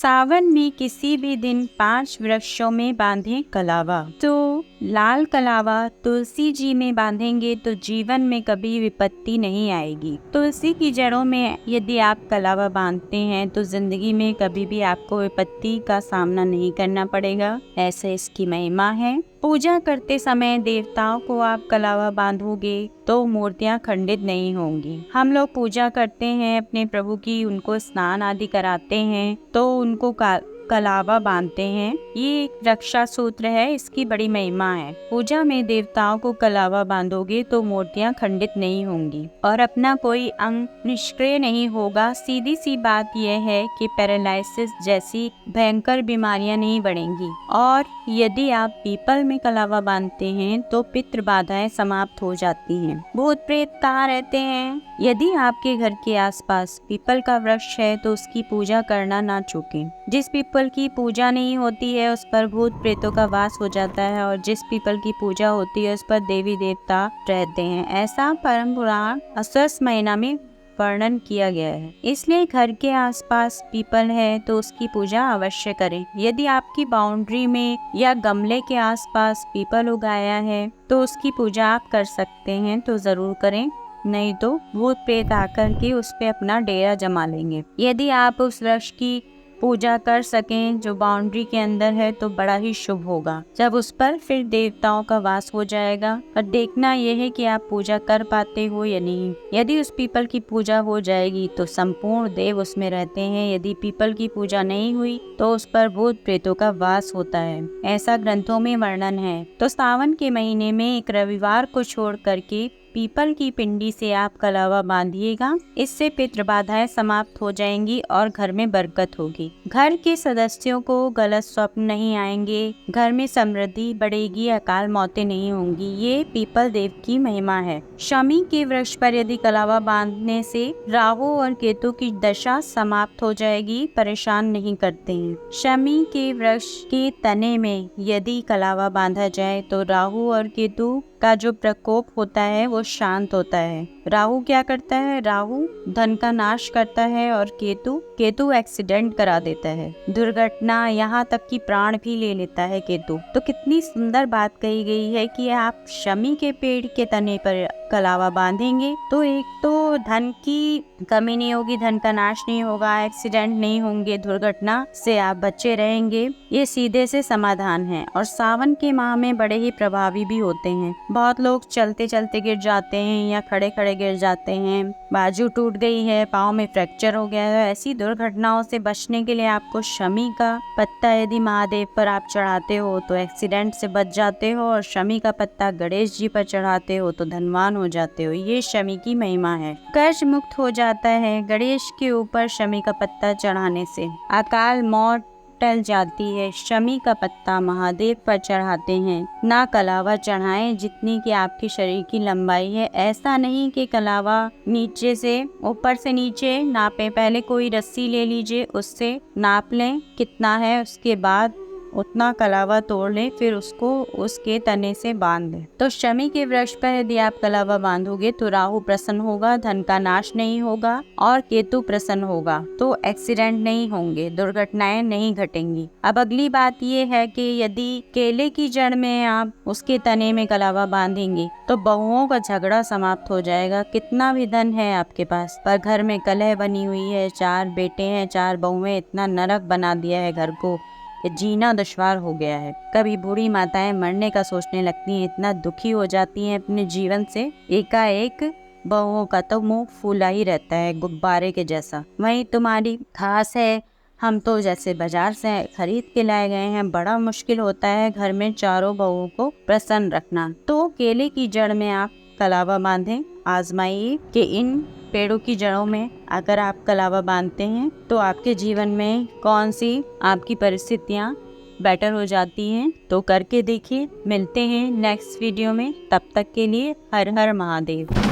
सावन में किसी भी दिन 5 वृक्षों में बांधें कलावा। तो लाल कलावा तुलसी जी में बांधेंगे तो जीवन में कभी विपत्ति नहीं आएगी। तुलसी की जड़ों में यदि आप कलावा बांधते हैं तो जिंदगी में कभी भी आपको विपत्ति का सामना नहीं करना पड़ेगा, ऐसे इसकी महिमा है। पूजा करते समय देवताओं को आप कलावा बांधोगे तो मूर्तियां खंडित नहीं होंगी। हम लोग पूजा करते हैं अपने प्रभु की, उनको स्नान आदि कराते हैं तो उनको कलावा बांधते हैं। ये एक रक्षा सूत्र है, इसकी बड़ी महिमा है। पूजा में देवताओं को कलावा बांधोगे तो मूर्तियां खंडित नहीं होंगी और अपना कोई अंग निष्क्रिय नहीं होगा। सीधी सी बात यह है कि पैरालिसिस जैसी भयंकर बीमारियां नहीं बढ़ेंगी। और यदि आप पीपल में कलावा बांधते हैं तो पितृ बाधाएं समाप्त हो जाती हैं। भूत प्रेत कहाँ रहते हैं? यदि आपके घर के आसपास पीपल का वृक्ष है तो उसकी पूजा करना ना चूकें। जिस पीपल की पूजा नहीं होती है उस पर भूत प्रेतों का वास हो जाता है और जिस पीपल की पूजा होती है उस पर देवी देवता रहते हैं। ऐसा परम पुराण अस्वस्थ महीना में वर्णन किया गया है। इसलिए घर के आसपास पीपल है तो उसकी पूजा अवश्य करें। यदि आपकी बाउंड्री में या गमले के आसपास पीपल उगाया है तो उसकी पूजा आप कर सकते हैं तो जरूर करें, नहीं तो भूत प्रेत आकर के उस पे अपना डेरा जमा लेंगे। यदि आप उस वृक्ष की पूजा कर सकें जो बाउंड्री के अंदर है तो बड़ा ही शुभ होगा। जब उस पर फिर देवताओं का वास हो जाएगा। पर देखना यह है कि आप पूजा कर पाते हो या नहीं। यदि उस पीपल की पूजा हो जाएगी तो संपूर्ण देव उसमें रहते हैं। यदि पीपल की पूजा नहीं हुई तो उस पर भूत प्रेतों का वास होता है, ऐसा ग्रंथों में वर्णन है। तो सावन के महीने में एक रविवार को छोड़ करके पीपल की पिंडी से आप कलावा बांधिएगा। इससे पितृ बाधाएं समाप्त हो जाएंगी और घर में बरकत होगी। घर के सदस्यों को गलत स्वप्न नहीं आएंगे, घर में समृद्धि बढ़ेगी, अकाल मौतें नहीं होंगी। ये पीपल देव की महिमा है। शमी के वृक्ष पर यदि कलावा बांधने से राहु और केतु की दशा समाप्त हो जाएगी, परेशान नहीं करते हैं। शमी के वृक्ष के तने में यदि कलावा बांधा जाए तो राहु और केतु का जो प्रकोप होता है वो शांत होता है। राहु क्या करता है? राहु धन का नाश करता है और केतु एक्सीडेंट करा देता है, दुर्घटना, यहाँ तक कि प्राण भी ले लेता है केतु। तो कितनी सुंदर बात कही गई है कि आप शमी के पेड़ के तने पर कलावा बांधेंगे तो एक तो धन की कमी नहीं होगी, धन का नाश नहीं होगा, एक्सीडेंट नहीं होंगे, दुर्घटना से आप बचे रहेंगे। ये सीधे से समाधान है और सावन के माह में बड़े ही प्रभावी भी होते हैं। बहुत लोग चलते चलते गिर जाते हैं या खड़े खड़े गिर जाते हैं, बाजू टूट गई है, पाँव में फ्रैक्चर हो गया है। ऐसी दुर्घटनाओं से बचने के लिए आपको शमी का पत्ता यदि महादेव पर आप चढ़ाते हो तो एक्सीडेंट से बच जाते हो और शमी का पत्ता गणेश जी पर चढ़ाते हो तो धनवान हो जाते हो। ये शमी की महिमा है। कर्ज मुक्त हो जाता है गणेश के ऊपर शमी का पत्ता चढ़ाने से। अकाल मौत टल जाती है। शमी का पत्ता महादेव पर चढ़ाते हैं। ना कलावा चढ़ाएं जितनी कि आपकी शरीर की लंबाई है। ऐसा नहीं कि कलावा नीचे से ऊपर से नीचे नापे, पहले कोई रस्सी ले लीजिए, उससे नाप लें कितना है, उसके बाद उतना कलावा तोड़ लें, फिर उसको उसके तने से बांध लें। तो शमी के वृक्ष पर यदि आप कलावा बांधोगे तो राहु प्रसन्न होगा, धन का नाश नहीं होगा और केतु प्रसन्न होगा, तो एक्सीडेंट नहीं होंगे, दुर्घटनाएं नहीं घटेंगी। अब अगली बात ये है कि यदि केले की जड़ में आप उसके तने में कलावा बांधेंगे तो बहुओं का झगड़ा समाप्त हो जाएगा। कितना भी धन है आपके पास पर घर में कलह बनी हुई है, 4 बेटे हैं, 4 बहुएं, इतना नरक बना दिया है घर को, जीना दुश्वार हो गया है। कभी बूढ़ी माताएं मरने का सोचने लगती हैं, इतना दुखी हो जाती हैं अपने जीवन से। एकाएक बहुओं का तो मुंह फूला ही रहता है गुब्बारे के जैसा। वहीं तुम्हारी खास है, हम तो जैसे बाजार से खरीद के लाए गए हैं। बड़ा मुश्किल होता है घर में चारों बहुओं को प्रसन्न रखना। तो केले की जड़ में आप कलावा बांधें। आजमाइए कि इन पेड़ों की जड़ों में अगर आप कलावा बांधते हैं तो आपके जीवन में कौन सी आपकी परिस्थितियां बेटर हो जाती हैं। तो करके देखिए। मिलते हैं नेक्स्ट वीडियो में, तब तक के लिए हर हर महादेव।